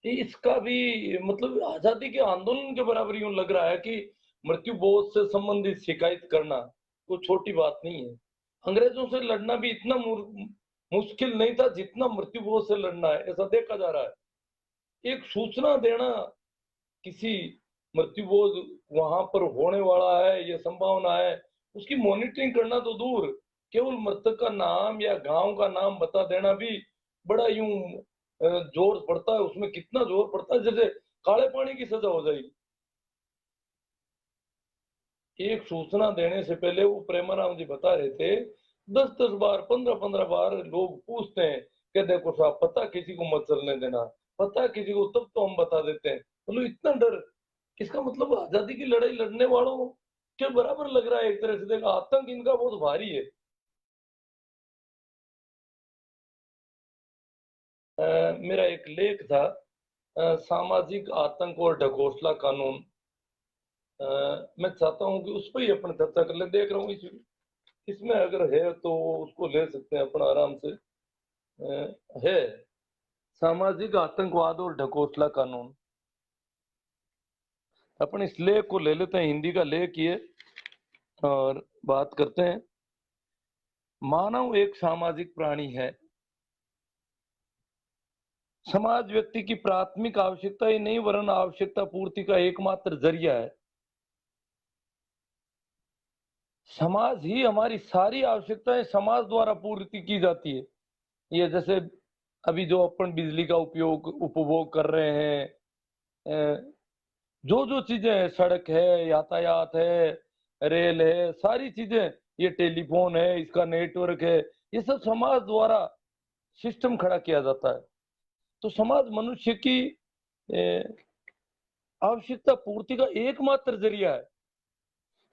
इसका भी मतलब आजादी के आंदोलन के बराबर यूं लग रहा है कि मृत्यु बोझ से संबंधित शिकायत करना कोई छोटी बात नहीं है। अंग्रेजों से लड़ना भी इतना मुश्किल नहीं था जितना मृत्यु बोझ से लड़ना है, ऐसा देखा जा रहा है। एक सूचना देना किसी मृत्यु बोझ वहां पर होने वाला है, ये संभावना है, उसकी मॉनिटरिंग करना तो दूर, केवल मृतक का नाम या गांव का नाम बता देना भी बड़ा यूं जोर पड़ता है, उसमें कितना जोर पड़ता है, जैसे काले पानी की सजा हो जाएगी। एक सूचना देने से पहले वो प्रेमाराम जी बता रहे थे, 10-10 बार, 15-15 बार लोग पूछते हैं कि देखो साहब, पता किसी को मत चलने देना, पता किसी को, तब तो हम बता देते हैं। मतलब इतना डर, इसका मतलब आजादी की लड़ाई लड़ने वालों के बराबर लग रहा है एक तरह से। देखा, आतंक इनका बहुत भारी है। मेरा एक लेख था, सामाजिक आतंक और ढकोसला कानून। मैं चाहता हूं कि उस पर ही अपन चर्चा कर ले। देख रहा हूँ इसमें अगर है तो उसको ले सकते हैं अपन आराम से। है सामाजिक आतंकवाद और ढकोसला कानून। अपन इस लेख को ले लेते हैं, हिंदी का लेख ये, और बात करते हैं। मानव एक सामाजिक प्राणी है। समाज व्यक्ति की प्राथमिक आवश्यकता ही नहीं वरन आवश्यकता पूर्ति का एकमात्र जरिया है। समाज ही हमारी सारी आवश्यकताएं समाज द्वारा पूर्ति की जाती है। ये जैसे अभी जो अपन बिजली का उपयोग उपभोग कर रहे हैं, जो जो चीजें हैं, सड़क है, यातायात है, रेल है, सारी चीजें, ये टेलीफोन है, इसका नेटवर्क है, ये सब समाज द्वारा सिस्टम खड़ा किया जाता है। तो समाज मनुष्य की आवश्यकता पूर्ति का एकमात्र जरिया है।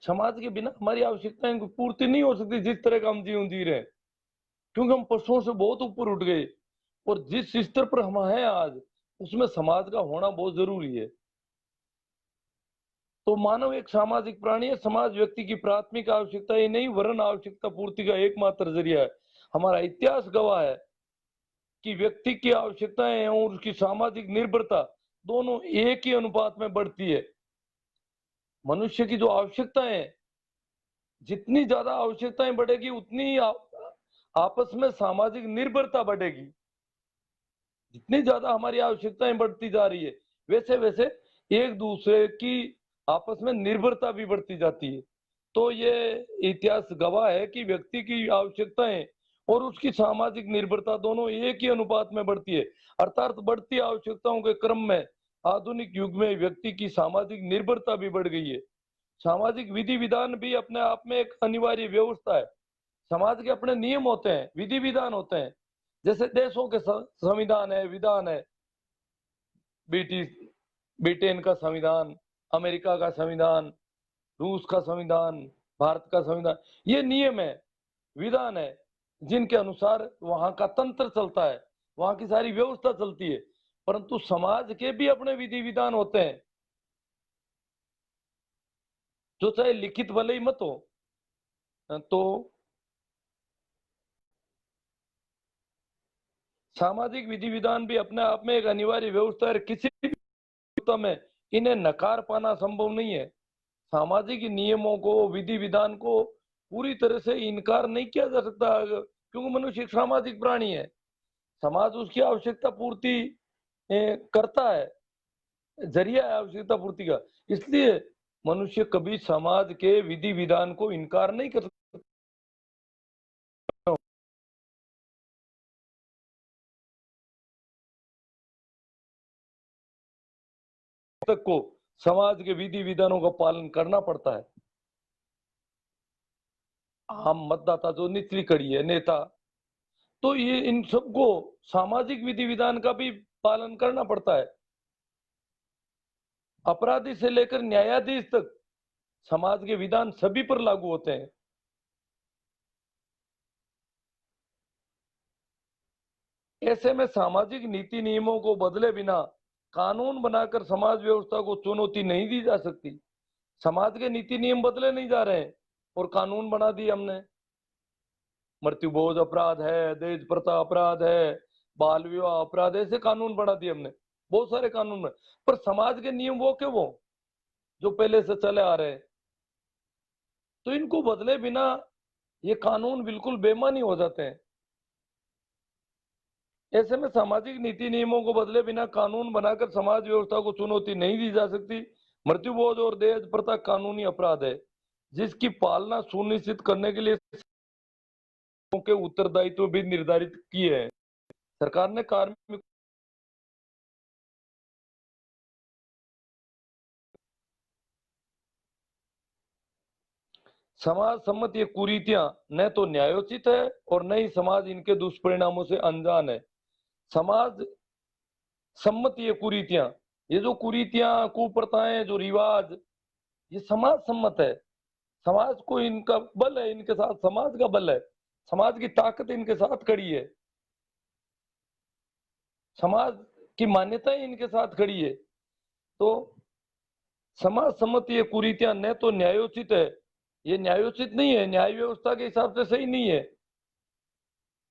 समाज के बिना हमारी आवश्यकताएं की पूर्ति नहीं हो सकती, जिस तरह का हम जीवन जी रहे हैं, क्योंकि हम पशुओं से बहुत ऊपर उठ गए। और जिस स्तर पर हम हैं आज, उसमें समाज का होना बहुत जरूरी है। तो मानव एक सामाजिक प्राणी है। समाज व्यक्ति की प्राथमिक आवश्यकता ही नहीं वरन आवश्यकता पूर्ति का एकमात्र जरिया है। हमारा इतिहास गवाह है कि व्यक्ति की आवश्यकताएं और उसकी सामाजिक निर्भरता दोनों एक ही अनुपात में बढ़ती है। मनुष्य की जो आवश्यकताएं हैं, जितनी ज्यादा आवश्यकताएं बढ़ेगी उतनी आपस में सामाजिक निर्भरता बढ़ेगी। जितनी ज्यादा हमारी आवश्यकताएं बढ़ती जा रही है, वैसे वैसे एक दूसरे की आपस में निर्भरता भी बढ़ती जाती है। तो ये इतिहास गवाह है कि व्यक्ति की आवश्यकताएं और उसकी सामाजिक निर्भरता दोनों एक ही अनुपात में बढ़ती है। अर्थात बढ़ती आवश्यकताओं के क्रम में आधुनिक युग में व्यक्ति की सामाजिक निर्भरता भी बढ़ गई है। सामाजिक विधि विधान भी अपने आप में एक अनिवार्य व्यवस्था है। समाज के अपने नियम होते हैं, विधि विधान होते हैं। जैसे देशों के संविधान है, विधान है, ब्रिटिश ब्रिटेन का संविधान, अमेरिका का संविधान, रूस का संविधान, भारत का संविधान, ये नियम है, विधान है, जिनके अनुसार वहां का तंत्र चलता है, वहां की सारी व्यवस्था चलती है। परंतु समाज के भी अपने विधि विधान होते हैं, जो चाहे लिखित भले ही मत हो। तो सामाजिक विधि विधान भी अपने आप में एक अनिवार्य व्यवस्था है। किसी भी व्यवस्था में इन्हें नकार पाना संभव नहीं है। सामाजिक नियमों को, विधि विधान को पूरी तरह से इनकार नहीं किया जा सकता, क्योंकि मनुष्य एक सामाजिक प्राणी है। समाज उसकी आवश्यकता पूर्ति करता है, जरिया है आवश्यकता पूर्ति का। इसलिए मनुष्य कभी समाज के विधि विधान को इनकार नहीं कर सकता, को समाज के विधि विधानों का पालन करना पड़ता है। आम मतदाता जो निचली कड़ी है, नेता, तो ये इन सबको सामाजिक विधि विधान का भी पालन करना पड़ता है। अपराधी से लेकर न्यायाधीश तक समाज के विधान सभी पर लागू होते हैं। ऐसे में सामाजिक नीति नियमों को बदले बिना कानून बनाकर समाज व्यवस्था को चुनौती नहीं दी जा सकती। समाज के नीति नियम बदले नहीं जा रहे हैं और कानून बना दिए हमने। मृत्यु बोझ अपराध है, दहेज प्रथा अपराध है, बाल विवाह अपराध, ऐसे कानून बना दिए हमने। बहुत सारे कानून में, पर समाज के नियम वो के वो जो पहले से चले आ रहे हैं, तो इनको बदले बिना ये कानून बिल्कुल बेमानी हो जाते हैं। ऐसे में सामाजिक नीति नियमों को बदले बिना कानून बनाकर समाज व्यवस्था को चुनौती नहीं दी जा सकती। मृत्युबोध और दहेज प्रथा कानूनी अपराध है, जिसकी पालना सुनिश्चित करने के लिए के उत्तरदायित्व भी निर्धारित किए हैं। सरकार ने कार्मिक समाज सम्मत ये कुरीतियां न तो न्यायोचित है और न ही समाज इनके दुष्परिणामों से अनजान है। समाज सम्मत ये कुरीतियां, ये जो कुरीतियां, कुप्रथाएं, जो रिवाज, ये समाज सम्मत है। समाज को इनका बल है, इनके साथ समाज का बल है, समाज की ताकत इनके साथ खड़ी है, समाज की मान्यताएं इनके साथ खड़ी है। तो समाज सम्मत ये कुरीतियां न तो न्यायोचित है, ये न्यायोचित नहीं है, न्याय व्यवस्था के हिसाब से सही नहीं है,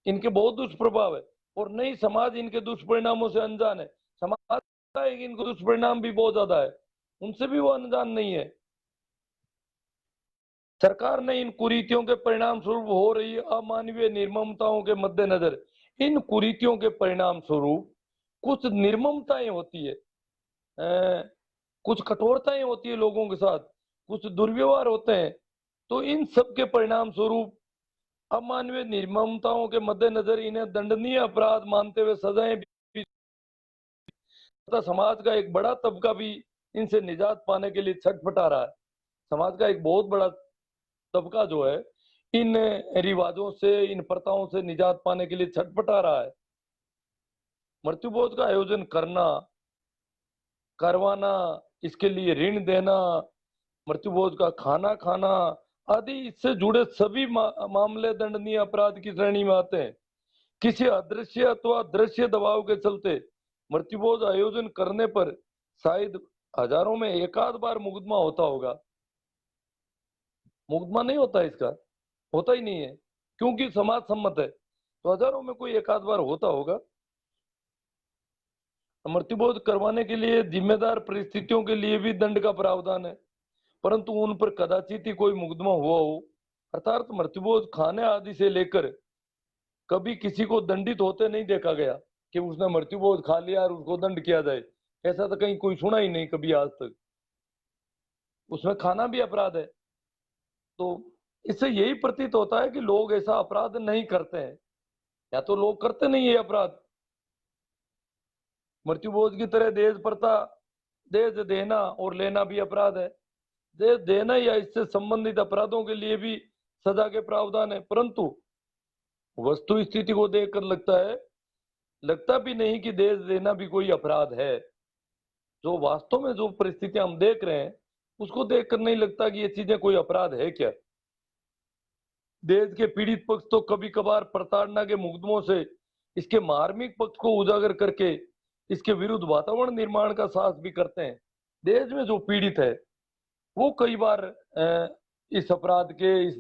इनके बहुत दुष्प्रभाव है, और नहीं समाज इनके दुष्परिणामों से अनजान है। समाज का है कि इनको दुष्परिणाम भी बहुत ज्यादा है, उनसे भी वो अनजान नहीं है। सरकार ने इन कुरीतियों के परिणाम स्वरूप हो रही अमानवीय निर्ममताओं के मद्देनजर, इन कुरीतियों के परिणाम स्वरूप कुछ निर्ममताएं होती है, कुछ कठोरताएं होती है लोगों के साथ, कुछ दुर्व्यवहार होते हैं। तो इन सब के परिणाम स्वरूप अमानवीय निर्ममताओं के मद्देनजर इन्हें दंडनीय अपराध मानते हुए सजाएं भी, तथा समाज का एक बड़ा तबका भी इनसे निजात पाने के लिए छटपटा रहा है। समाज का एक बहुत बड़ा तबका जो है इन रिवाजों से, इन प्रथाओं से निजात पाने के लिए छटपटा रहा है। मृत्युबोध का आयोजन करना, करवाना, इसके लिए ऋण देना, मृत्युबोध का खाना खाना आदि इससे जुड़े सभी मामले दंडनीय अपराध की श्रेणी में आते हैं। किसी अदृश्य अथवा दृश्य दबाव के चलते मृत्युबोध आयोजन करने पर शायद हजारों में एकाध बार मुकदमा होता होगा। मुकदमा नहीं होता इसका, होता ही नहीं है, क्योंकि समाज सम्मत है, तो हजारों में कोई एकाध बार होता होगा। मृत्युबोध करवाने के लिए जिम्मेदार परिस्थितियों के लिए भी दंड का प्रावधान है, परंतु उन पर कदाचित ही कोई मुकदमा हुआ हो। अर्थात मृत्युबोध खाने आदि से लेकर कभी किसी को दंडित होते नहीं देखा गया कि उसने मृत्युबोध खा लिया और उसको दंड किया जाए। ऐसा तो कहीं कोई सुना ही नहीं कभी आज तक। उसमें खाना भी अपराध है। तो इससे यही प्रतीत होता है कि लोग ऐसा अपराध नहीं करते हैं, या तो लोग करते नहीं है अपराध। मृत्युबोध की तरह दहेज प्रथा, दहेज देना और लेना भी अपराध है। दहेज देना या इससे संबंधित अपराधों के लिए भी सजा के प्रावधान है, परंतु वस्तु स्थिति को देखकर लगता भी नहीं कि दहेज देना भी कोई अपराध है। जो वास्तव में जो परिस्थितियां हम देख रहे हैं उसको देखकर नहीं लगता कि ये चीजें कोई अपराध है क्या। दहेज के पीड़ित पक्ष तो कभी कभार प्रताड़ना के मुकदमों से इसके मार्मिक पक्ष को उजागर करके इसके विरुद्ध वातावरण निर्माण का साहस भी करते हैं। दहेज में जो पीड़ित है वो कई बार इस अपराध के, इस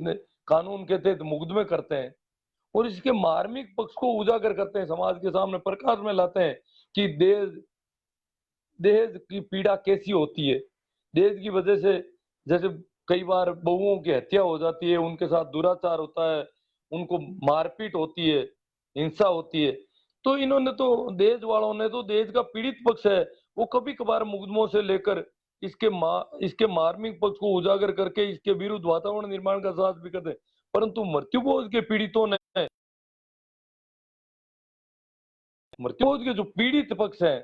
कानून के तहत मुकदमे करते हैं और इसके मार्मिक पक्ष को उजागर करते हैं, समाज के सामने प्रकाश में लाते हैं कि दहेज दहेज की पीड़ा कैसी होती है। दहेज की वजह से जैसे कई बार बहुओं की हत्या हो जाती है, उनके साथ दुराचार होता है, उनको मारपीट होती है, हिंसा होती है। तो इन्होंने तो, दहेज वालों ने तो, दहेज का पीड़ित पक्ष है वो कभी कभार मुकदमों से लेकर इसके मार्मिक पक्ष को उजागर करके इसके विरुद्ध वातावरण निर्माण का साहस भी करते हैं। परंतु मृत्युबोध के पीड़ितों ने, मृत्युबोध के जो पीड़ित पक्ष हैं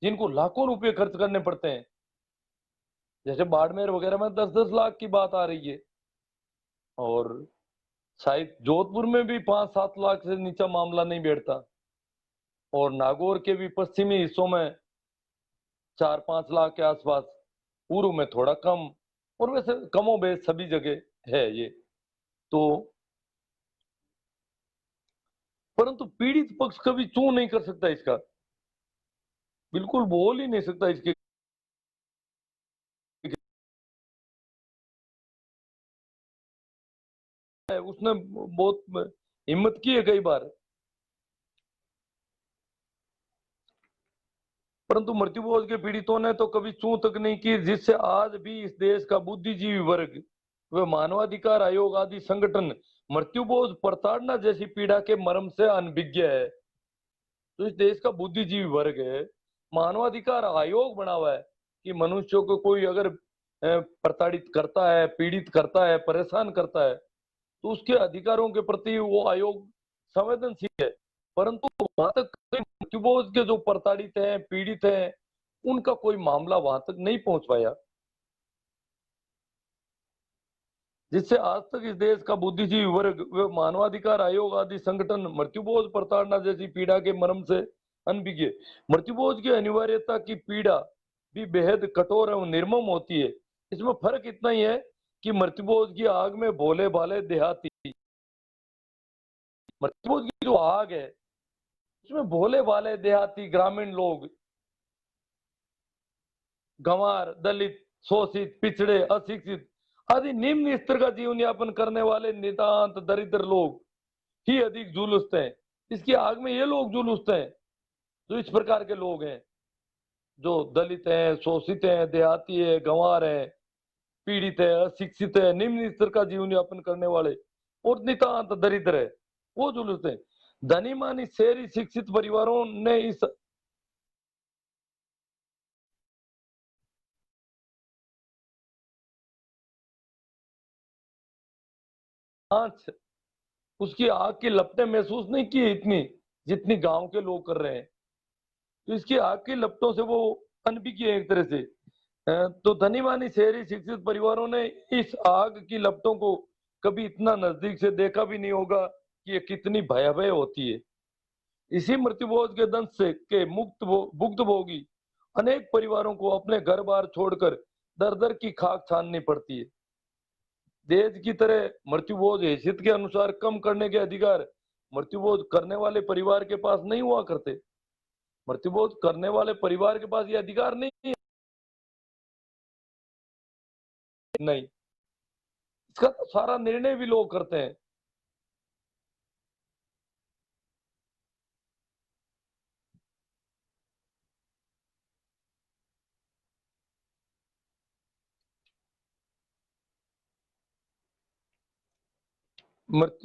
जिनको लाखों रुपए खर्च करने पड़ते हैं, जैसे बाड़मेर वगैरह में 10-10 लाख की बात आ रही है, और शायद जोधपुर में भी 5-7 लाख से नीचा मामला नहीं बैठता, और नागौर के भी पश्चिमी हिस्सों में 4-5 लाख के आसपास, पूर्व में थोड़ा कम, और वैसे कमो बेश सभी जगह है ये। तो परंतु पीड़ित पक्ष कभी चू नहीं कर सकता इसका, बिल्कुल बोल ही नहीं सकता इसके। उसने बहुत हिम्मत की है कई बार। परंतु मृत्युभोज के पीड़ितों ने तो कभी चूं तक नहीं की, जिससे आज भी इस देश का बुद्धिजीवी वर्ग व मानवाधिकार आयोग आदि संगठन मृत्युभोज प्रताड़ना जैसी पीड़ा के मर्म से अनभिज्ञ है। तो इस देश का बुद्धिजीवी वर्ग है, मानवाधिकार आयोग बना हुआ है कि मनुष्यों को कोई अगर प्रताड़ित करता है, पीड़ित करता है, परेशान करता है, तो उसके अधिकारों के प्रति वो आयोग संवेदनशील है। परंतु वहां तक मृत्युभोज के जो प्रताड़ित हैं, पीड़ित हैं, उनका कोई मामला वहां तक नहीं पहुंच पाया, जिससे आज तक इस देश का बुद्धिजीवी वर्ग व मानवाधिकार आयोग आदि संगठन मृत्युभोज प्रताड़ना जैसी पीड़ा के मर्म से अनभिज्ञ। मृत्युभोज की अनिवार्यता की पीड़ा भी बेहद कठोर एवं निर्मम होती है। इसमें फर्क इतना ही है कि मृत्युभोज की आग में भोले भाले देहाती, मृत्युभोज की जो आग है उसमें भोले भाले देहाती ग्रामीण लोग, गंवार, दलित, शोषित, पिछड़े, अशिक्षित आदि निम्न स्तर का जीवन यापन करने वाले नितांत दरिद्र लोग ही अधिक जुलूसते हैं। इसकी आग में ये लोग जुलूसते हैं जो इस प्रकार के लोग हैं, जो दलित हैं, शोषित हैं, देहाती है, गंवार हैं, पीड़ित है, अशिक्षित है, निम्न स्तर का जीवन यापन करने वाले और नितांत दरिद्र है, वो जुलूसते हैं। धनी मानी शहरी शिक्षित परिवारों ने इस आंच, उसकी आग की लपटें महसूस नहीं की इतनी जितनी गांव के लोग कर रहे हैं। तो इसकी आग की लपटों से वो अनभिज्ञ है एक तरह से। तो धनी मानी शहरी शिक्षित परिवारों ने इस आग की लपटों को कभी इतना नजदीक से देखा भी नहीं होगा कि ये कितनी भयावह होती है। इसी मृत्युभोज के दंश से के भुक्तभोगी अनेक परिवारों को अपने घर बार छोड़कर दर दर की खाक छाननी पड़ती है। दहेज की तरह मृत्युभोज हैसियत के अनुसार कम करने के अधिकार मृत्युभोज करने वाले परिवार के पास नहीं हुआ करते। मृत्युभोज करने वाले परिवार के पास ये अधिकार नहीं है। नहीं, इसका तो सारा निर्णय भी लोग करते हैं।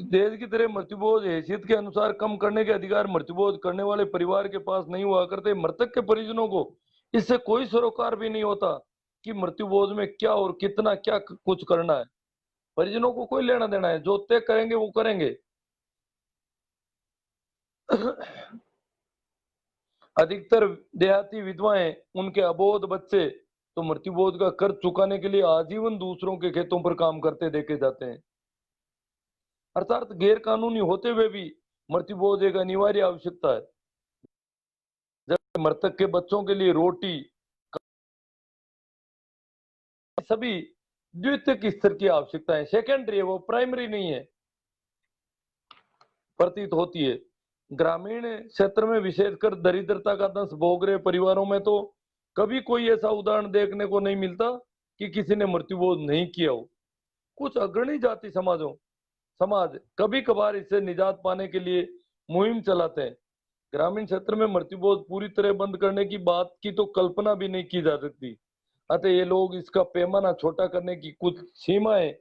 दहेज की तरह मृत्युभोज हैसियत के अनुसार कम करने के अधिकार मृत्युभोज करने वाले परिवार के पास नहीं हुआ करते। मृतक के परिजनों को इससे कोई सरोकार भी नहीं होता कि मृत्युभोज में क्या और कितना क्या कुछ करना है। परिजनों को कोई लेना देना है, जो तय करेंगे वो करेंगे। अधिकतर देहाती विधवाएं, उनके अबोध बच्चे तो मृत्युभोज का कर्ज चुकाने के लिए आजीवन दूसरों के खेतों पर काम करते देखे जाते हैं। अर्थात गैर कानूनी होते हुए भी मृत्युभोज एक अनिवार्य आवश्यकता है। जब मृतक के बच्चों के लिए रोटी, सभी द्वितीयक स्तर की आवश्यकताएं, सेकेंडरी है, वो प्राइमरी नहीं है, प्रतीत होती है। ग्रामीण क्षेत्र में विशेषकर दरिद्रता का दंश भोग रहे परिवारों में तो कभी कोई ऐसा उदाहरण देखने को नहीं मिलता कि किसी ने मृत्युभोज नहीं किया हो। कुछ अग्रणी जाति समाज कभी कभार इससे निजात पाने के लिए मुहिम चलाते हैं। ग्रामीण क्षेत्र में मृत्युभोज पूरी तरह बंद करने की बात की तो कल्पना भी नहीं की जा सकती। अतः ये लोग इसका पैमाना छोटा करने की कुछ सीमाएं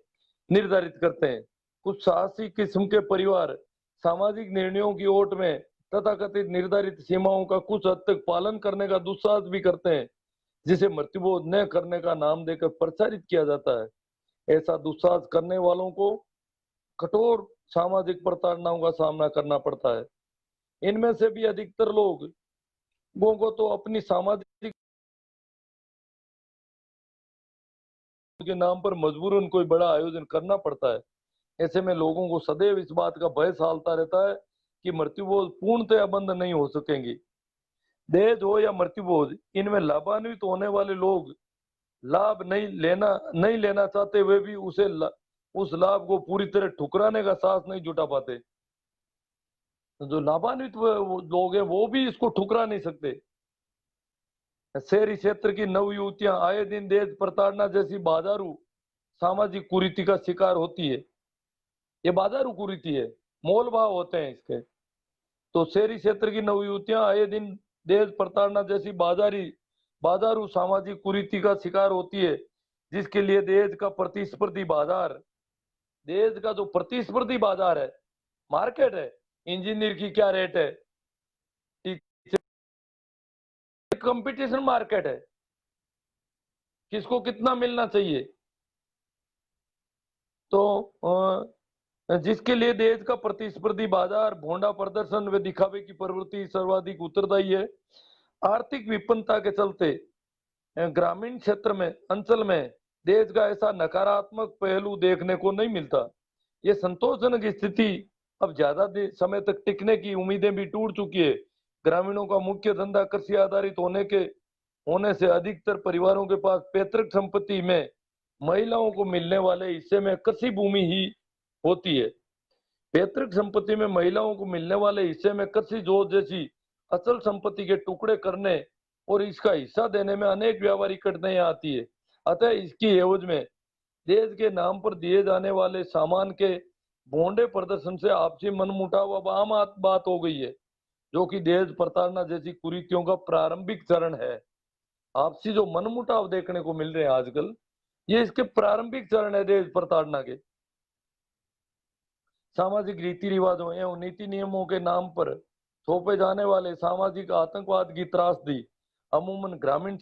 निर्धारित करते हैं। कुछ साहसी किस्म के परिवार सामाजिक निर्णयों की ओट में तथाकथित निर्धारित सीमाओं का कुछ हद तक पालन करने का दुस्साहस भी करते हैं, जिसे मृत्युभोज न करने का नाम देकर प्रचारित किया जाता है। ऐसा दुस्साहस करने वालों को कठोर सामाजिक प्रताड़नाओं का सामना करना पड़ता है। इनमें से भी अधिकतर लोगों को तो अपनी सामाजिक के नाम पर मजबूरन कोई बड़ा आयोजन करना पड़ता है। ऐसे में लोगों को सदैव इस बात का भय सालता रहता है कि मृत्युभोज पूर्णतः बंद नहीं हो सकेंगी। दहेज हो या मृत्युभोज, इनमें लाभान्वित होने वाले लोग लाभ नहीं लेना चाहते हुए भी उस लाभ को पूरी तरह ठुकराने का साहस नहीं जुटा पाते। तो जो लाभान्वित लोग हैं वो भी इसको ठुकरा नहीं सकते। शहरी क्षेत्र की नव युवतियां आए दिन दहेज प्रताड़ना जैसी बाजारू सामाजिक कुरीति का शिकार होती है। ये बाजारू कुरीति है, मोल भाव होते हैं इसके। तो शहरी क्षेत्र की नव युवतियां आए दिन दहेज प्रताड़ना जैसी बाजारू सामाजिक कुरीति का शिकार होती है, जिसके लिए दहेज का जो प्रतिस्पर्धी बाजार है, मार्केट है, इंजीनियर की क्या रेट है, कंपटीशन मार्केट है, किसको कितना मिलना चाहिए। तो जिसके लिए दहेज का प्रतिस्पर्धी बाजार, भोंडा प्रदर्शन व दिखावे की प्रवृत्ति सर्वाधिक उत्तरदायी है। आर्थिक विपन्नता के चलते ग्रामीण क्षेत्र में अंचल में दहेज का ऐसा नकारात्मक पहलू देखने को नहीं मिलता। ये संतोषजनक स्थिति अब ज्यादा समय तक टिकने की उम्मीदें भी टूट चुकी है। ग्रामीणों का मुख्य धंधा कृषि आधारित होने से अधिकतर परिवारों के पास पैतृक संपत्ति में महिलाओं को मिलने वाले हिस्से में कृषि भूमि ही होती है। पैतृक संपत्ति में महिलाओं को मिलने वाले हिस्से में कृषि जोत जैसी अचल संपत्ति के टुकड़े करने और इसका हिस्सा देने में अनेक व्यावहारिक कठिनाइयां आती है। अतः इसकी एवज में दहेज के नाम पर दिए जाने वाले सामान के भोंडे प्रदर्शन से आपसी मनमुटाव अब आम बात हो गई है, जो कि दहेज प्रताड़ना जैसी कुरीतियों का प्रारंभिक चरण है। आपसी जो मनमुटाव देखने को मिल रहे हैं आजकल, ये इसके प्रारंभिक चरण है दहेज प्रताड़ना के। सामाजिक रीति रिवाजों एवं नीति नियमों के नाम पर थोपे जाने वाले सामाजिक आतंकवाद की त्रासदी अमूमन ग्रामीण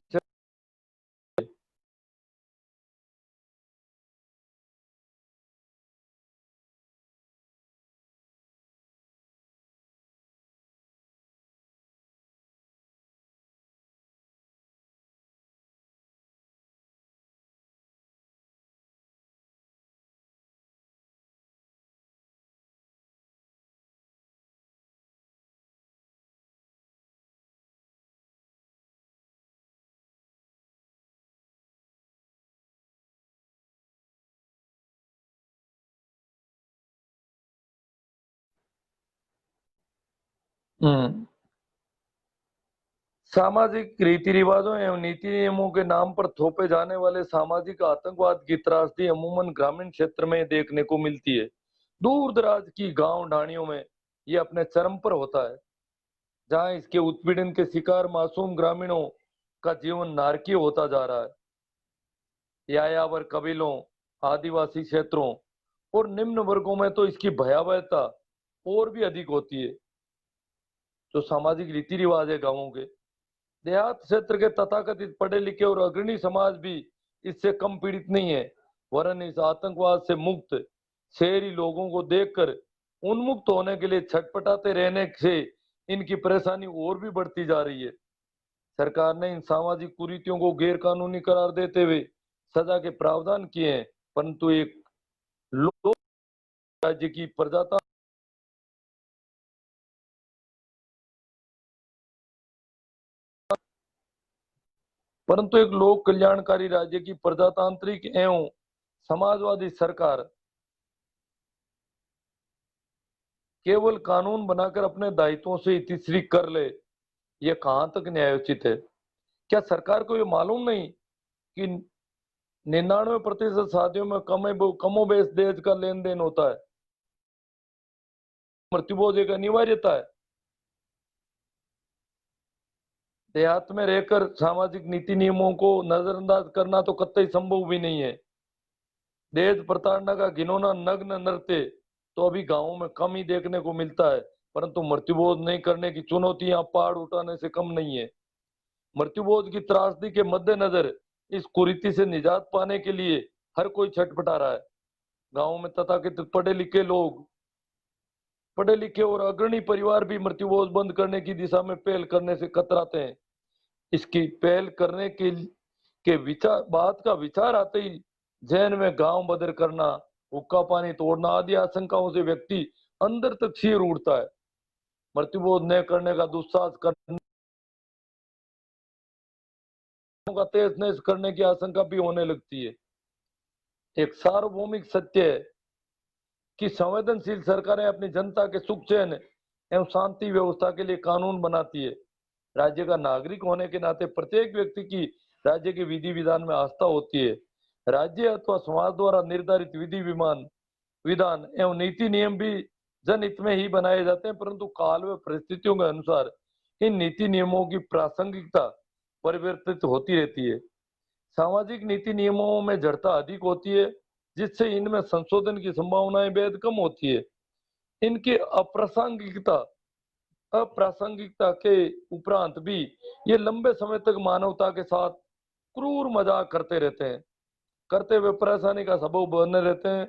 सामाजिक रीति रिवाजों एवं नीति नियमों के नाम पर थोपे जाने वाले सामाजिक आतंकवाद की त्रासदी अमूमन ग्रामीण क्षेत्र में देखने को मिलती है। दूर दराज की गांव ढाणियों में ये अपने चरम पर होता है, जहां इसके उत्पीड़न के शिकार मासूम ग्रामीणों का जीवन नारकीय होता जा रहा है। यायावर कबीलों, आदिवासी क्षेत्रों और निम्न वर्गों में तो इसकी भयावहता और भी अधिक होती है। जो सामाजिक रीति रिवाज है गांवों के, देहात क्षेत्र के तथाकथित पढ़े लिखे और अग्रणी समाज भी इससे कम पीड़ित नहीं है, वरन इस आतंकवाद से मुक्त शहरी लोगों को देखकर उन्मुक्त होने के लिए छटपटाते रहने से इनकी परेशानी और भी बढ़ती जा रही है। सरकार ने इन सामाजिक कुरीतियों को गैर कानूनी करार देते हुए सजा के प्रावधान किए हैं, परंतु एक लोक राज्य की प्रजाता परंतु एक लोक कल्याणकारी राज्य की प्रजातांत्रिक एवं समाजवादी सरकार केवल कानून बनाकर अपने दायित्वों से इतिश्री कर ले, यह कहां तक न्यायोचित है। क्या सरकार को यह मालूम नहीं कि 99% शादियों में कमोबेश दहेज का लेन देन होता है। मृत्युभोज एक अनिवार्यता है। देहात में रहकर सामाजिक नीति नियमों को नजरअंदाज करना तो कतई संभव भी नहीं है। दहेज प्रताड़ना का घिनौना नग्न नृत्य तो अभी गांवों में कम ही देखने को मिलता है, परंतु मृत्युभोज नहीं करने की चुनौतियां पहाड़ उठाने से कम नहीं है। मृत्युभोज की त्रासदी के मद्देनजर इस कुरीति से निजात पाने के लिए हर कोई छटपटा रहा है। गांवों में तथाकथित पढ़े लिखे और अग्रणी परिवार भी मृत्युभोज बंद करने की दिशा में पहल करने से कतराते हैं। इसकी पहल करने के बात का विचार आते ही जहन में गांव बदर करना, हुक्का पानी तोड़ना आदि आशंकाओं से व्यक्ति अंदर तक चीर उड़ता है। मृत्युभोज न करने का दुस्साहस करने का तेज नश करने की आशंका भी होने लगती है। एक सार्वभौमिक सत्य है कि संवेदनशील सरकारें अपनी जनता के सुख चैन एवं शांति व्यवस्था के लिए कानून बनाती है। राज्य का नागरिक होने के नाते प्रत्येक व्यक्ति की राज्य के विधि विधान में आस्था होती है। राज्य अथवा समाज द्वारा निर्धारित विधान एवं नीति नियम भी जनहित में ही बनाए जाते हैं, परंतु काल व परिस्थितियों के अनुसार इन नीति नियमों की प्रासंगिकता परिवर्तित होती रहती है। सामाजिक नीति नियमों में जड़ता अधिक होती है, जिससे इनमें संशोधन की संभावनाएं बेहद कम होती है। इनकी अप्रासंगिकता के उपरांत भी ये लंबे समय तक मानवता के साथ क्रूर मजाक करते रहते हैं, करते हुए परेशानी का सबब बने रहते हैं।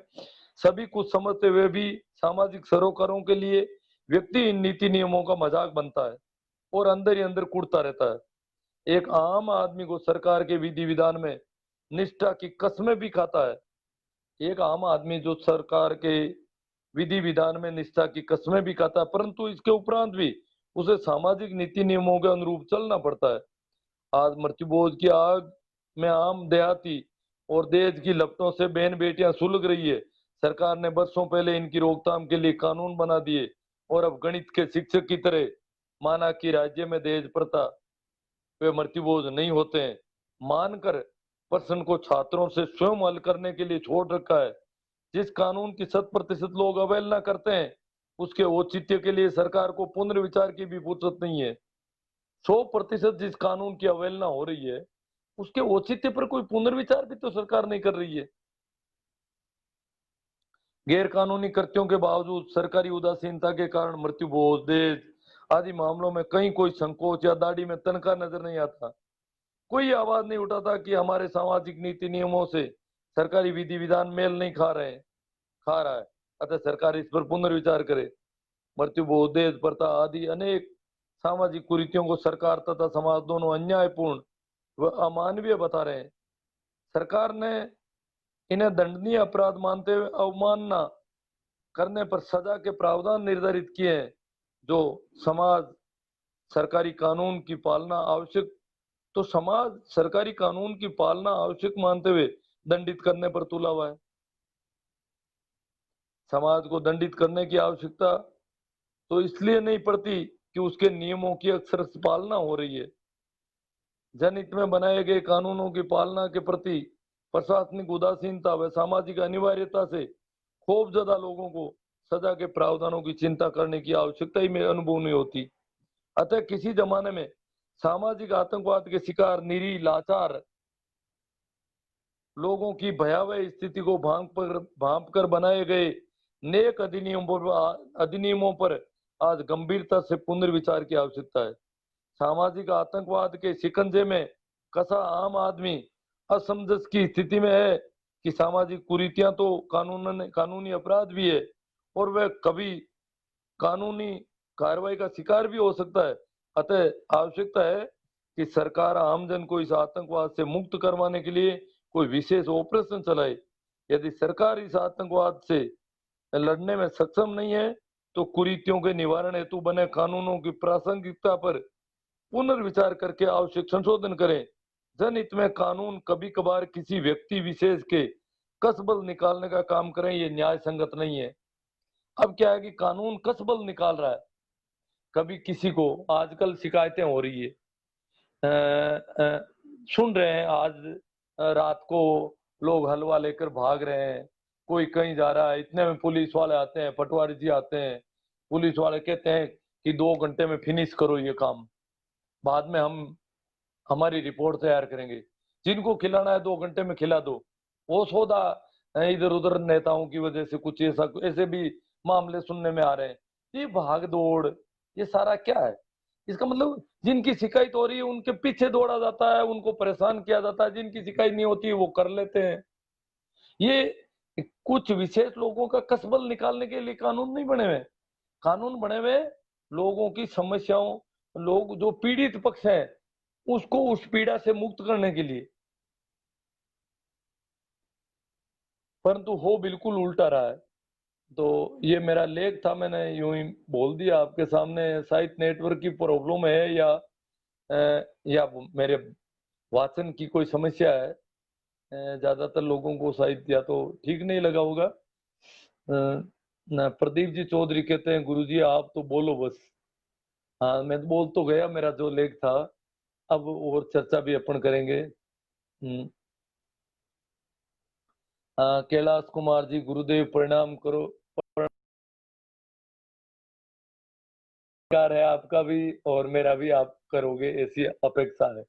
सभी कुछ समझते हुए भी सामाजिक सरोकारों के लिए व्यक्ति इन नीति नियमों का मजाक बनता है और अंदर ही अंदर कूदता रहता है। एक आम आदमी को सरकार के विधि विधान में निष्ठा की कस्में भी खाता है। एक आम आदमी जो सरकार के विधि विधान में निष्ठा की कस्में भी खाता है, परंतु इसके उपरांत भी उसे सामाजिक नीति नियमों के अनुरूप चलना पड़ता है। आज मृत्युबोध की आग में आम देहाती और दहेज की लपटों से बहन बेटियां सुलग रही है। सरकार ने वर्षों पहले इनकी रोकथाम के लिए कानून बना दिए और अब गणित के शिक्षक की तरह माना कि राज्य में दहेज प्रथा वे मृत्युबोध नहीं होते हैं मानकर प्रश्न को छात्रों से स्वयं हल करने के लिए छोड़ रखा है। जिस कानून की 100% लोग अवहेलना करते हैं, उसके औचित्य के लिए सरकार को पुनर्विचार की भी फुर्सत नहीं है। 100% जिस कानून की अवहेलना हो रही है, उसके औचित्य पर कोई पुनर्विचार भी तो सरकार नहीं कर रही है। गैर कानूनी कृत्यों के बावजूद सरकारी उदासीनता के कारण मृत्युबोध, दहेज आदि मामलों में कहीं कोई संकोच या दाढ़ी में तनखा नजर नहीं आता। कोई आवाज नहीं उठाता कि हमारे सामाजिक नीति नियमों से सरकारी विधि विधान मेल नहीं खा रहा है, अतः सरकार इस पर पुनर्विचार करे। मृत्युबोध, दहेज प्रथा आदि अनेक सामाजिक कुरीतियों को सरकार तथा समाज दोनों अन्यायपूर्ण व अमानवीय बता रहे हैं। सरकार ने इन्हें दंडनीय अपराध मानते हुए अवमानना करने पर सजा के प्रावधान निर्धारित किए हैं, जो समाज सरकारी कानून की पालना आवश्यक तो समाज सरकारी कानून की पालना आवश्यक मानते हुए दंडित करने पर तुला हुआ है। समाज को दंडित करने की आवश्यकता तो इसलिए नहीं पड़ती कि उसके नियमों की अक्सर पालना हो रही है। जनहित में बनाए गए कानूनों की पालना के प्रति प्रशासनिक उदासीनता व सामाजिक अनिवार्यता से खौफजदा लोगों को सजा के प्रावधानों की चिंता करने की आवश्यकता ही में अनुभव नहीं होती। अतः किसी जमाने में सामाजिक आतंकवाद के शिकार निरीह लाचार लोगों की भयावह स्थिति को भांप कर बनाए गए नेक अधिनियमों पर आज गंभीरता से पुनर्विचार की आवश्यकता है। सामाजिक आतंकवाद के शिकंजे में कसा आम आदमी असमंजस की स्थिति में है कि सामाजिक कुरीतियां तो कानूनी अपराध भी है और वह कभी कानूनी कार्रवाई का शिकार भी हो सकता है। अतः आवश्यकता है कि सरकार आमजन को इस आतंकवाद से मुक्त करवाने के लिए कोई विशेष ऑपरेशन चलाए। यदि सरकार इस आतंकवाद से लड़ने में सक्षम नहीं है, तो कुरीतियों के निवारण हेतु बने कानूनों की प्रासंगिकता पर पुनर्विचार करके आवश्यक संशोधन करें। जनहित में कानून कभी कभार किसी व्यक्ति विशेष के कसबल निकालने का काम करें, ये न्याय संगत नहीं है। अब क्या है कि कानून कसबल निकाल रहा है। कभी किसी को आजकल शिकायतें हो रही है, सुन रहे हैं आज रात को लोग हलवा लेकर भाग रहे हैं, कोई कहीं जा रहा है, इतने में पुलिस वाले आते हैं, पटवारी जी आते हैं, पुलिस वाले कहते हैं कि 2 घंटे में फिनिश करो ये काम, बाद में हम हमारी रिपोर्ट तैयार करेंगे। जिनको खिलाना है 2 घंटे में खिला दो। वो सौदा इधर उधर नेताओं की वजह से कुछ ऐसे भी मामले सुनने में आ रहे हैं। ये भाग दौड़, ये सारा क्या है? इसका मतलब जिनकी शिकायत हो रही है उनके पीछे दौड़ा जाता है, उनको परेशान किया जाता है, जिनकी शिकायत नहीं होती वो कर लेते हैं। ये कुछ विशेष लोगों का कसबल निकालने के लिए कानून नहीं बने हुए। कानून बने हुए लोगों की समस्याओं, लोग जो पीड़ित पक्ष है उसको उस पीड़ा से मुक्त करने के लिए, परंतु हो बिल्कुल उल्टा रहा है। तो ये मेरा लेख था, मैंने यूं ही बोल दिया आपके सामने। शायद नेटवर्क की प्रॉब्लम है या मेरे वाचन की कोई समस्या है। ज्यादातर लोगों को शायद या तो ठीक नहीं लगा होगा। ना प्रदीप जी चौधरी कहते हैं गुरुजी आप तो बोलो बस। हाँ मैं तो बोल तो गया, मेरा जो लेख था। अब और चर्चा भी अपन करेंगे। कैलाश कुमार जी, गुरुदेव प्रणाम करो। कार है आपका भी और मेरा भी, आप करोगे ऐसी अपेक्षा है।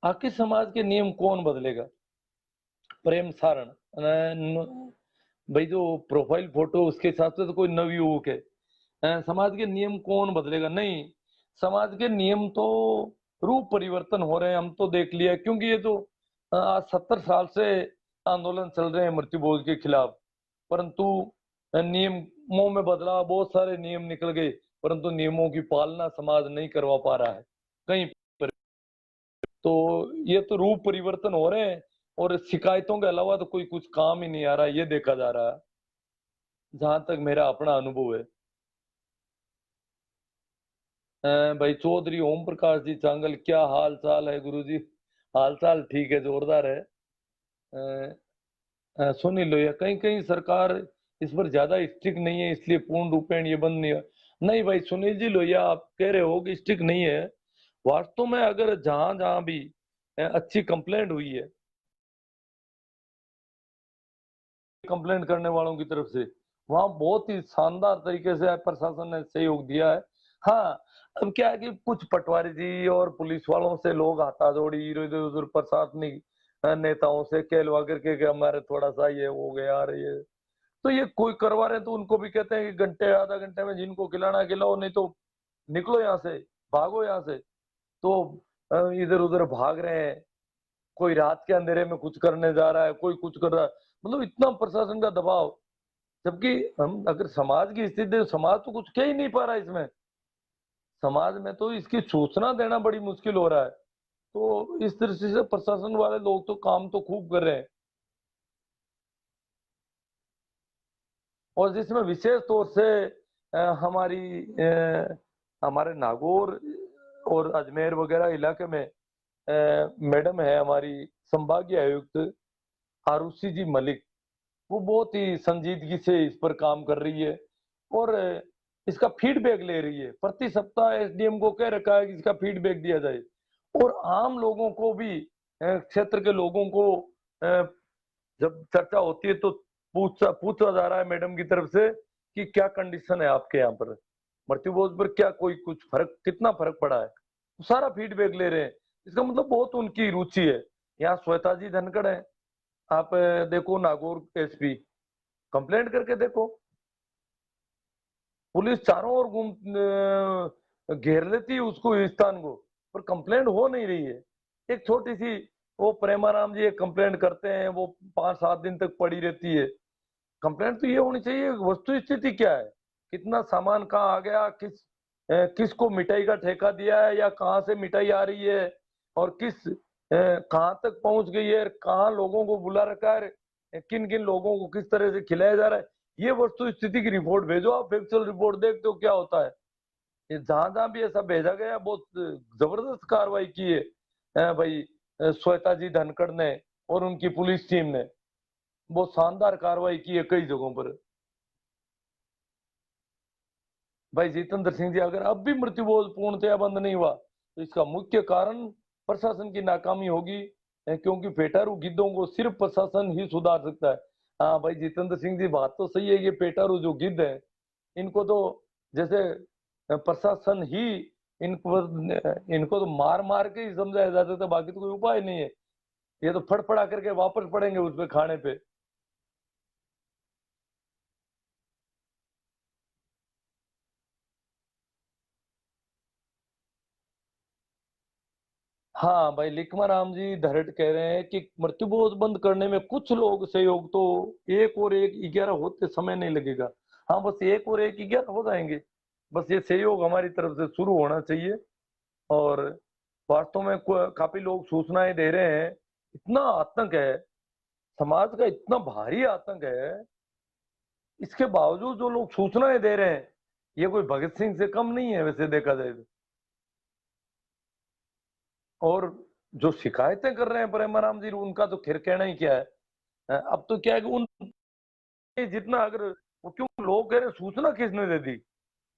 आखिर समाज के नियम कौन बदलेगा? प्रेम सारण भाई, जो प्रोफाइल फोटो उसके हिसाब से तो कोई नवयुवक है। समाज के नियम कौन बदलेगा? नहीं, समाज के नियम तो रूप परिवर्तन हो रहे हैं, हम तो देख लिया। क्योंकि ये तो आज 70 साल से आंदोलन चल रहे हैं मृत्यु भोज के खिलाफ, परंतु नियमों में बदलाव, बहुत सारे नियम निकल गए, परंतु नियमों की पालना समाज नहीं करवा पा रहा है कहीं पर। तो ये तो रूप परिवर्तन हो रहे हैं, और शिकायतों के अलावा तो कोई कुछ काम ही नहीं आ रहा, ये देखा जा रहा है, जहां तक मेरा अपना अनुभव है। भाई चौधरी ओम प्रकाश जी चांगल, क्या हाल चाल है गुरु जी? हाल चाल ठीक है, जोरदार है। सुन ही लो, या कहीं कहीं सरकार इस पर ज्यादा स्ट्रिक्ट नहीं है, इसलिए पूर्ण रूपेण ये बंद नहीं है। नहीं भाई सुनील जी लोहिया, आप कह रहे हो कि स्ट्रिक्ट नहीं है। वास्तव में अगर जहां जहां भी अच्छी कंप्लेंट हुई है, कंप्लेंट करने वालों की तरफ से, वहां बहुत ही शानदार तरीके से प्रशासन ने सहयोग दिया है। हाँ, अब क्या है कि कुछ पटवारी जी और पुलिस वालों से लोग हाथाजोड़ी इधर उधर प्रशासनिक नेताओं से कहलवा करके कि हमारे थोड़ा सा ये हो गया, अरे ये तो ये कोई करवा रहे हैं तो उनको भी कहते हैं कि घंटे आधा घंटे में जिनको खिलाना खिलाओ, नहीं तो निकलो यहाँ से, भागो यहाँ से। तो इधर उधर भाग रहे हैं, कोई रात के अंधेरे में कुछ करने जा रहा है, कोई कुछ कर रहा है, मतलब इतना प्रशासन का दबाव। जबकि हम अगर समाज की स्थिति दें, समाज तो कुछ कह ही नहीं पा रहा है इसमें। समाज में तो इसकी सूचना देना बड़ी मुश्किल हो रहा है। तो इस दृष्टि से प्रशासन वाले लोग तो काम तो खूब कर रहे हैं। और जिसमें विशेष तौर से हमारी हमारे नागौर और अजमेर वगैरह इलाके में मैडम है हमारी संभागीय आयुक्त आरुषि जी मलिक, वो बहुत ही संजीदगी से इस पर काम कर रही है, और इसका फीडबैक ले रही है। प्रति सप्ताह एसडीएम को कह रखा है कि इसका फीडबैक दिया जाए, और आम लोगों को भी, क्षेत्र के लोगों को अ, जब चर्चा होती है तो पूछा पूछा जा रहा है मैडम की तरफ से कि क्या कंडीशन है आपके यहाँ पर, मृत्यु भोज पर क्या कोई कुछ फर्क, कितना फर्क पड़ा है, सारा फीडबैक ले रहे हैं। इसका मतलब बहुत उनकी रुचि है। यहाँ श्वेता जी धनखड़ है, आप देखो नागौर एसपी, कंप्लेंट करके देखो, पुलिस चारों ओर घूम घेर लेती है उसको, इस स्थान को, पर कंप्लेंट हो नहीं रही है। एक छोटी सी, वो प्रेमाराम जी एक कंप्लेंट करते हैं, वो 5-7 दिन तक पड़ी रहती है। कंप्लेंट तो ये होनी चाहिए वस्तु स्थिति क्या है, कितना सामान कहाँ आ गया, किसको मिठाई का ठेका दिया है, या कहाँ से मिठाई आ रही है, और कहाँ तक पहुंच गई है, कहाँ लोगों को बुला रखा है, किन किन लोगों को किस तरह से खिलाया जा रहा है। ये वस्तु स्थिति की रिपोर्ट भेजो, आप फैक्चुअल रिपोर्ट देखते हो क्या होता है। ये जहां जहां भी ऐसा भेजा गया, बहुत जबरदस्त कार्रवाई की है भाई श्वेता जी धनखड़ ने और उनकी पुलिस टीम ने, बहुत शानदार कार्रवाई की है कई जगहों पर। भाई जितेंद्र सिंह जी, अगर अब भी मृत्यु भोज पूर्णतया बंद नहीं हुआ तो इसका मुख्य कारण प्रशासन की नाकामी होगी, क्योंकि पेटारू गिद्धों को सिर्फ प्रशासन ही सुधार सकता है। हाँ भाई जितेंद्र सिंह जी, बात तो सही है, ये पेटारू जो गिद्ध है, इनको तो जैसे प्रशासन ही, इनको इनको तो मार मार के ही समझाया जाता था, बाकी तो कोई उपाय नहीं है। ये तो फड़फड़ा करके वापस पड़ेंगे उस पे खाने पे। हाँ भाई, लिखमा राम जी धरट कह रहे हैं कि मृत्युभोज बंद करने में कुछ लोग सहयोग तो, 1 और 1 11 होते समय नहीं लगेगा। हाँ, बस 1 और 1 11 हो जाएंगे, बस ये सहयोग हमारी तरफ से शुरू होना चाहिए। और वास्तव में काफी लोग सूचनाएं दे रहे हैं, इतना आतंक है, समाज का इतना भारी आतंक है, इसके बावजूद जो लोग सूचनाएं दे रहे हैं, ये कोई भगत सिंह से कम नहीं है वैसे देखा जाए तो। और जो शिकायतें कर रहे हैं प्रेमाराम जी, उनका तो खैर कहना ही क्या है। अब तो क्या है कि उन जितना अगर वो, क्यों लोग कह रहे हैं सूचना किसने दे दी,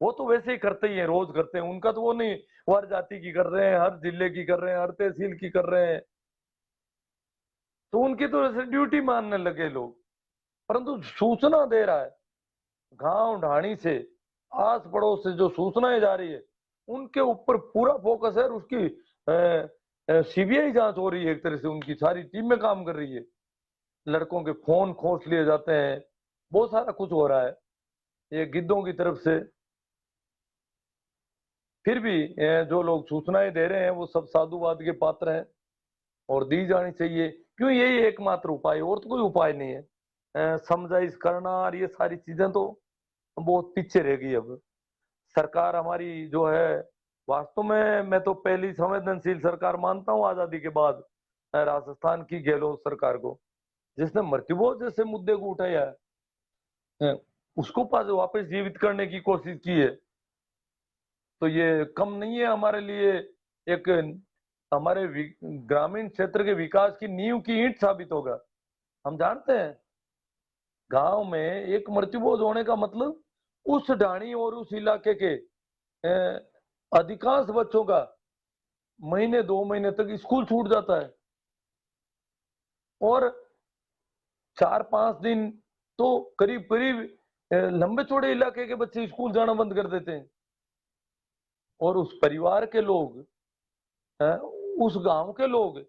वो तो वैसे ही करते ही है, रोज करते हैं, उनका तो वो नहीं, वो हर जाति की कर रहे हैं, हर जिले की कर रहे हैं, हर तहसील की कर रहे हैं, तो उनकी तो ऐसे ड्यूटी मानने लगे लोग। परंतु सूचना दे रहा है गांव ढाणी से, आस पड़ोस से जो सूचनाएं जा रही है, उनके ऊपर पूरा फोकस है, और उसकी सीबीआई जांच हो रही है, एक तरह से उनकी सारी टीमें काम कर रही है, लड़कों के फोन खोज लिए जाते हैं, बहुत सारा कुछ हो रहा है ये गिद्धों की तरफ से। फिर भी जो लोग सूचनाएं दे रहे हैं वो सब साधुवाद के पात्र हैं, और दी जानी चाहिए, क्यों यही एकमात्र उपाय है, और तो कोई उपाय नहीं है। समझाइश करना और ये सारी चीजें तो बहुत पीछे रह गई अब। सरकार हमारी जो है, वास्तव में मैं तो पहली संवेदनशील सरकार मानता हूँ आजादी के बाद, राजस्थान की गहलोत सरकार को, जिसने मृत्युभोज जैसे मुद्दे को उठाया है, उसको पास वापस जीवित करने की कोशिश की है, तो ये कम नहीं है हमारे लिए। एक हमारे ग्रामीण क्षेत्र के विकास की नींव की ईंट साबित होगा। हम जानते हैं गांव में एक मृत्युभोज होने का मतलब उस ढाणी और उस इलाके के अधिकांश बच्चों का महीने 2 महीने तक स्कूल छूट जाता है, और 4-5 दिन तो करीब करीब लंबे चौड़े इलाके के बच्चे स्कूल जाना बंद कर देते हैं, और उस परिवार के लोग, उस गांव के लोग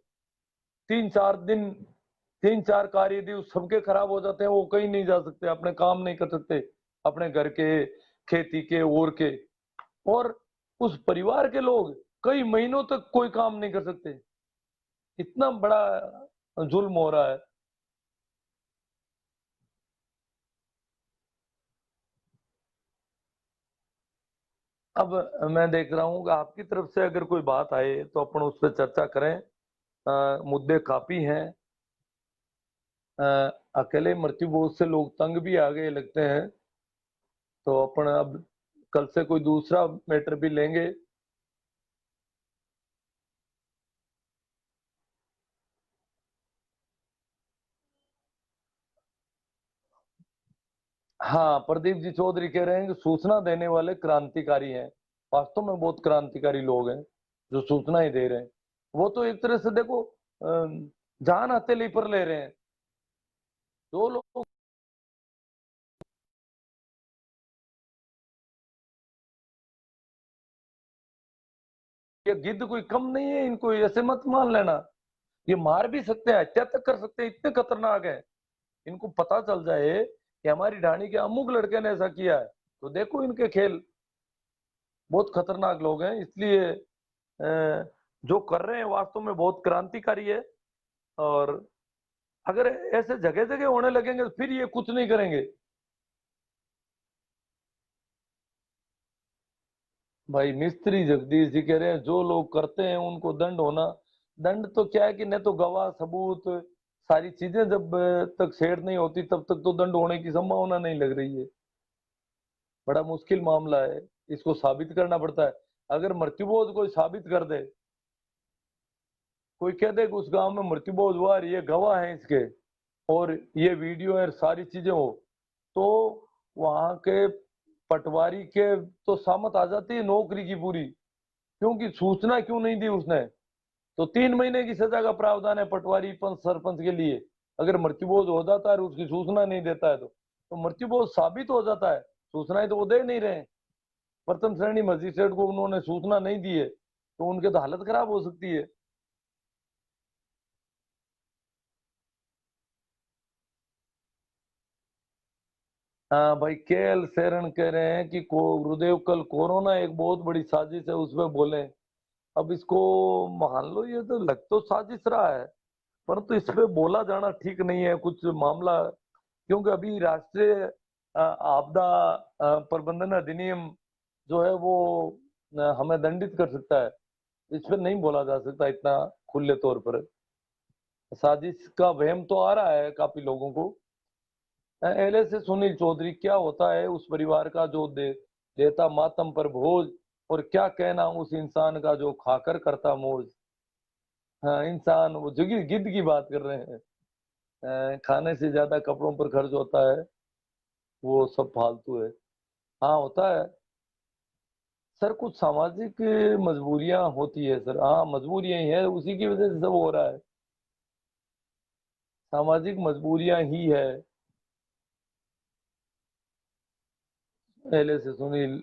3-4 दिन, 3-4 कार्य दिवस सबके खराब हो जाते हैं, वो कहीं नहीं जा सकते, अपने काम नहीं कर सकते, अपने घर के, खेती के और के, और उस परिवार के लोग कई महीनों तक कोई काम नहीं कर सकते। इतना बड़ा जुल्म हो रहा है। अब मैं देख रहा हूँ कि आपकी तरफ से अगर कोई बात आए तो अपन उस पर चर्चा करें। मुद्दे काफी हैं। अ, अकेले मृत्युभोज से लोग तंग भी आ गए लगते हैं, तो अपन अब कल से कोई दूसरा मैटर भी लेंगे। हाँ, प्रदीप जी चौधरी कह रहे हैं कि सूचना देने वाले क्रांतिकारी हैं। वास्तव में बहुत क्रांतिकारी लोग हैं जो सूचनाएं दे रहे हैं। वो तो एक तरह से देखो, जान हथेली पर ले रहे हैं। जो लोग, ये गिद्ध कोई कम नहीं है, इनको ऐसे मत मान लेना। ये मार भी सकते हैं, हत्या तक कर सकते हैं, इतने खतरनाक है। इनको पता चल जाए कि हमारी ढाणी के अमुक लड़के ने ऐसा किया है, तो देखो इनके खेल। बहुत खतरनाक लोग हैं, इसलिए जो कर रहे हैं वास्तव में बहुत क्रांतिकारी है। और अगर ऐसे जगह जगह होने लगेंगे तो फिर ये कुछ नहीं करेंगे। भाई मिस्त्री जगदीश जी कह रहे हैं जो लोग करते हैं उनको दंड होना। दंड तो क्या है कि न तो गवाह सबूत, सारी चीजें जब तक सेट नहीं होती तब तक तो दंड होने की संभावना नहीं लग रही है। बड़ा मुश्किल मामला है, इसको साबित करना पड़ता है। अगर मृत्युबोध कोई साबित कर दे, कोई कह दे कि उस गांव में मृत्युबोध हुआ और ये गवाह है इसके, और ये वीडियो और सारी चीजें हो, तो वहां के पटवारी के तो सामत आ जाती है नौकरी की पूरी। क्योंकि सूचना क्यों नहीं दी उसने, तो 3 महीने की सजा का प्रावधान है पटवारी पंच सरपंच के लिए। अगर मृत्युबोध हो जाता है और उसकी सूचना नहीं देता है तो मृत्युबोध साबित हो जाता है। सूचनाएं तो वो दे नहीं रहे। प्रथम श्रेणी मजिस्ट्रेट को उन्होंने सूचना नहीं दी है, तो उनके तो हालत खराब हो सकती है। हाँ भाई, केएल शरण कह रहे हैं कि गुरुदेव कल कोरोना एक बहुत बड़ी साजिश है उसमें बोले। अब इसको मान लो, ये तो लग तो साजिश रहा है, परंतु इस पे बोला जाना ठीक नहीं है कुछ मामला। क्योंकि अभी राष्ट्रीय आपदा प्रबंधन अधिनियम जो है वो हमें दंडित कर सकता है। इस पे नहीं बोला जा सकता इतना खुले तौर पर। साजिश का वहम तो आ रहा है काफी लोगों को। एलए से सुनील चौधरी, क्या होता है उस परिवार का जो देता मातम पर भोज, और क्या कहना उस इंसान का जो खाकर करता मौज। हाँ, इंसान वो जगी गिद्ध की बात कर रहे हैं। खाने से ज्यादा कपड़ों पर खर्च होता है, वो सब फालतू है। हाँ होता है। सर कुछ सामाजिक मजबूरियां होती है सर, हाँ मजबूरियां ही है, उसी की वजह से सब हो रहा है, सामाजिक मजबूरियां ही है। पहले से सुनील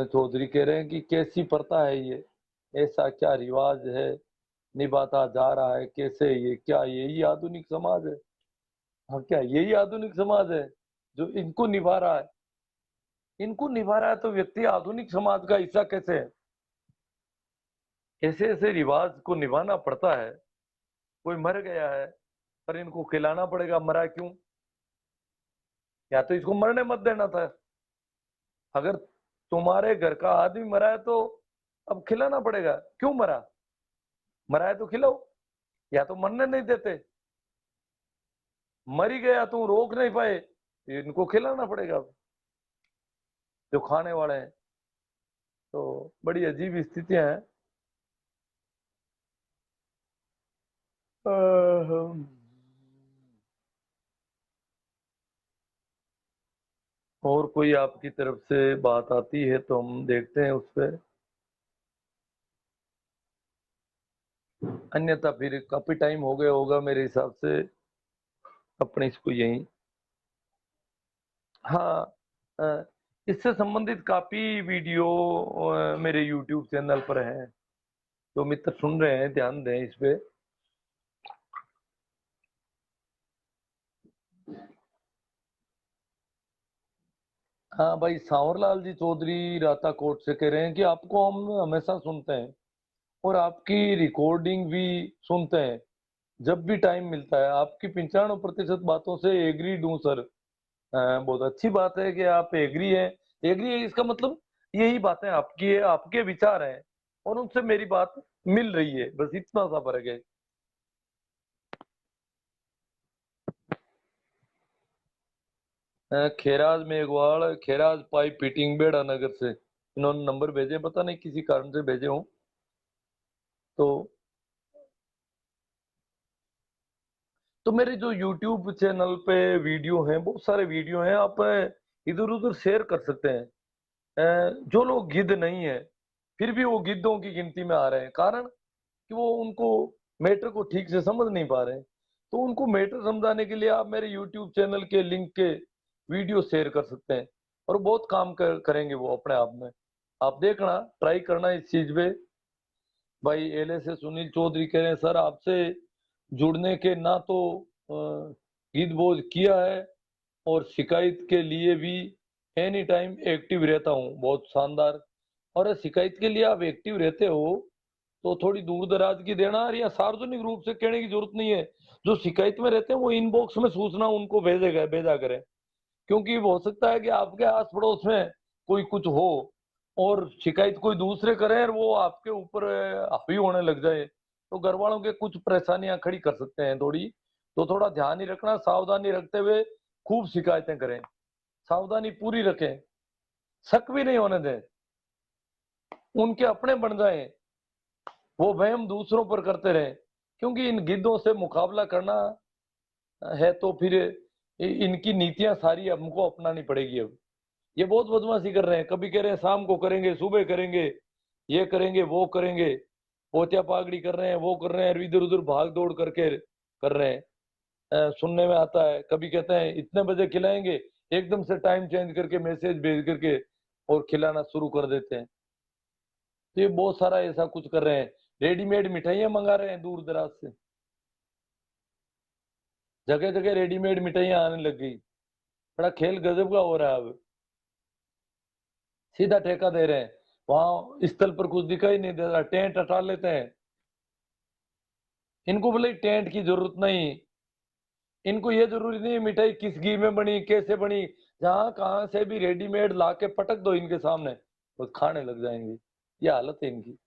चौधरी कह रहे हैं कि कैसी प्रथा है ये, ऐसा क्या रिवाज है निभाता जा रहा है, कैसे ये, क्या यही आधुनिक समाज है? हाँ, क्या यही आधुनिक समाज है जो इनको निभा रहा है? इनको निभा रहा है तो व्यक्ति आधुनिक समाज का हिस्सा कैसे है? ऐसे ऐसे रिवाज को निभाना पड़ता है। कोई मर गया है पर इनको खिलाना पड़ेगा, मरा क्यों? या तो इसको मरने मत देना था। अगर तुम्हारे घर का आदमी मरा है तो अब खिलाना पड़ेगा, क्यों मरा? मरा है तो खिलाओ, या तो मरने नहीं देते। मर ही गया तुम रोक नहीं पाए, इनको खिलाना पड़ेगा अब, जो खाने वाले हैं। तो बड़ी अजीब स्थितियां हैं। अहम, और कोई आपकी तरफ से बात आती है तो हम देखते हैं उस पर, अन्यथा फिर काफी टाइम हो गया होगा मेरे हिसाब से अपने इसको यहीं। हाँ, अ, इससे संबंधित काफी वीडियो मेरे YouTube चैनल पर हैं, जो मित्र सुन रहे हैं ध्यान दें इस पे। हाँ भाई, सांवरलाल जी चौधरी राता कोट से कह रहे हैं कि आपको हम हमेशा सुनते हैं और आपकी रिकॉर्डिंग भी सुनते हैं, जब भी टाइम मिलता है आपकी 95% बातों से एग्री हूँ सर। बहुत अच्छी बात है कि आप एग्री हैं। एग्री है इसका मतलब यही बातें आपकी है, आपके विचार हैं और उनसे मेरी बात मिल रही है, बस इतना सा फर्क है। खेराज मेघवाल, खेराज पाइप फिटिंग बेड़ा नगर से इन्होंने नंबर भेजे, पता नहीं किसी कारण से भेजे हों। तो मेरे जो YouTube चैनल पे वीडियो हैं, बहुत सारे वीडियो हैं, आप इधर उधर शेयर कर सकते हैं। जो लोग गिद्ध नहीं है फिर भी वो गिद्धों की गिनती में आ रहे हैं, कारण कि वो उनको मैटर को ठीक से समझ नहीं पा रहे हैं। तो उनको मैटर समझाने के लिए आप मेरे यूट्यूब चैनल के लिंक के वीडियो शेयर कर सकते हैं और बहुत काम करेंगे वो अपने आप में। आप देखना, ट्राई करना इस चीज पे। भाई एलए से सुनील चौधरी कह रहे हैं सर आपसे जुड़ने के ना तो गीत बोझ किया है और शिकायत के लिए भी एनी टाइम एक्टिव रहता हूँ, बहुत शानदार। और शिकायत के लिए आप एक्टिव रहते हो तो थोड़ी दूर दराज की देना, या सार्वजनिक रूप से कहने की जरूरत नहीं है। जो शिकायत में रहते हैं वो इनबॉक्स में सूचना उनको भेजेगा, भेजा करें। क्योंकि हो सकता है कि आपके आस पड़ोस में कोई कुछ हो और शिकायत कोई दूसरे करे और वो आपके ऊपर हावी होने लग जाए, तो घर वालों के कुछ परेशानियां खड़ी कर सकते हैं थोड़ी। तो थोड़ा ध्यान ही रखना, सावधानी रखते हुए खूब शिकायतें करें, सावधानी पूरी रखें, शक भी नहीं होने दें, उनके अपने बन जाएं, वो वहम दूसरों पर करते रहें। क्योंकि इन गिद्धों से मुकाबला करना है तो फिर इनकी नीतियां सारी हमको अपनानी पड़ेगी अब। ये बहुत बदमाशी कर रहे हैं, कभी कह रहे हैं शाम को करेंगे, सुबह करेंगे, ये करेंगे वो करेंगे, पोतिया पागड़ी कर रहे हैं, वो कर रहे हैं, इधर उधर भाग दौड़ करके कर रहे हैं। सुनने में आता है, कभी कहते हैं इतने बजे खिलाएंगे, एकदम से टाइम चेंज करके मैसेज भेज करके और खिलाना शुरू कर देते हैं। तो ये बहुत सारा ऐसा कुछ कर रहे हैं, रेडीमेड मिठाइयाँ मंगा रहे हैं दूर दराज से, जगह जगह रेडीमेड मिठाइयाँ आने लग गई। बड़ा खेल गजब का हो रहा है अब, सीधा ठेका दे रहे हैं, वहां स्थल पर कुछ दिखाई नहीं दे रहा, टेंट हटा लेते हैं। इनको बोले टेंट की जरूरत नहीं, इनको ये जरूरी नहीं है मिठाई किस घी में बनी कैसे बनी, जहां कहां से भी रेडीमेड ला के पटक दो इनके सामने, वो खाने लग जाएंगे। ये हालत है इनकी।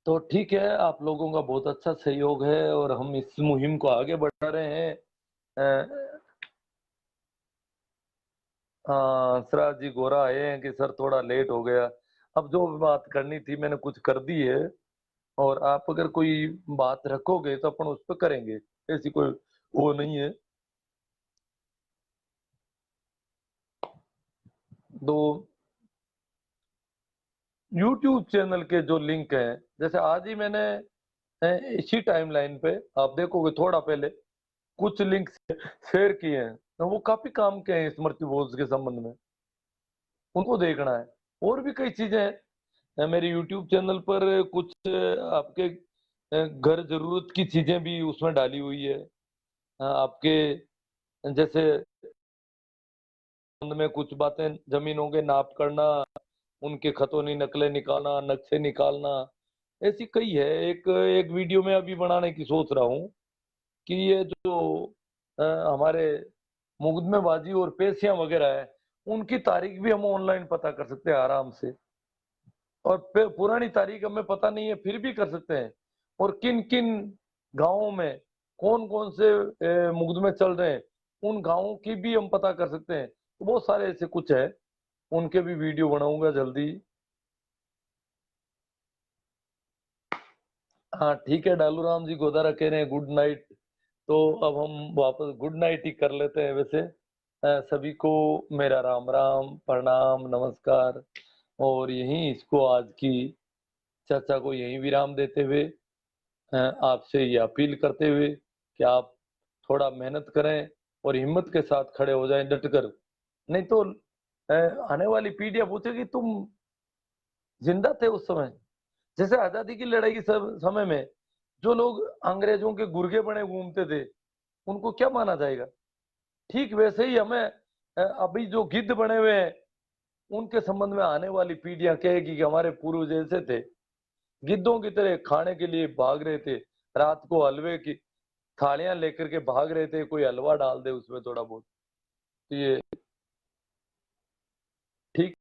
तो ठीक है, आप लोगों का बहुत अच्छा सहयोग है और हम इस मुहिम को आगे बढ़ा रहे हैं। सिराज जी गोरा आए हैं कि सर थोड़ा लेट हो गया। अब जो बात करनी थी मैंने कुछ कर दी है, और आप अगर कोई बात रखोगे तो अपन उस पर करेंगे, ऐसी कोई वो नहीं है। तो YouTube चैनल के जो लिंक हैं, जैसे आज ही मैंने इसी टाइमलाइन पे आप देखोगे थोड़ा पहले कुछ लिंक शेयर किए हैं, तो वो काफी काम के हैं स्मृति बोस के संबंध में, उनको देखना है। और भी कई चीजें हैं मेरे YouTube चैनल पर, कुछ आपके घर जरूरत की चीजें भी उसमें डाली हुई है। आपके जैसे संबंध में कुछ बातें, जमीनों के नाप करना, उनके खतौनी नकलें निकालना, नक्शे निकालना, ऐसी कई है। एक एक वीडियो में अभी बनाने की सोच रहा हूँ कि ये जो हमारे मुकदमेबाजी और पेशियां वगैरह है, उनकी तारीख भी हम ऑनलाइन पता कर सकते हैं आराम से। और पुरानी तारीख हमें पता नहीं है फिर भी कर सकते हैं। और किन किन गांवों में कौन कौन से मुकदमे चल रहे हैं, उन गांवों की भी हम पता कर सकते हैं। तो बहुत सारे ऐसे कुछ है, उनके भी वीडियो बनाऊंगा जल्दी। हाँ ठीक है, डालू राम जी गोदारा कह रहे हैं गुड नाइट, तो अब हम वापस गुड नाइट ही कर लेते हैं। वैसे सभी को मेरा राम राम, प्रणाम, नमस्कार। और यहीं इसको आज की चर्चा को यहीं विराम देते हुए आपसे ये अपील करते हुए कि आप थोड़ा मेहनत करें और हिम्मत के साथ खड़े हो जाएं डट कर। नहीं तो आने वाली पीढ़ियां पूछेगी तुम जिंदा थे उस समय। जैसे आजादी की लड़ाई के समय में जो लोग अंग्रेजों के गुर्गे बने घूमते थे, उनको क्या माना जाएगा? ठीक वैसे ही हमें अभी जो गिद्ध बने हुए हैं, उनके संबंध में आने वाली पीढ़ियां कहेगी कि हमारे पूर्वज ऐसे थे, गिद्धों की तरह खाने के लिए भाग रहे थे, रात को हलवे की थालियां लेकर के भाग रहे थे, कोई हलवा डाल दे उसमें थोड़ा बहुत। तो ये ठीक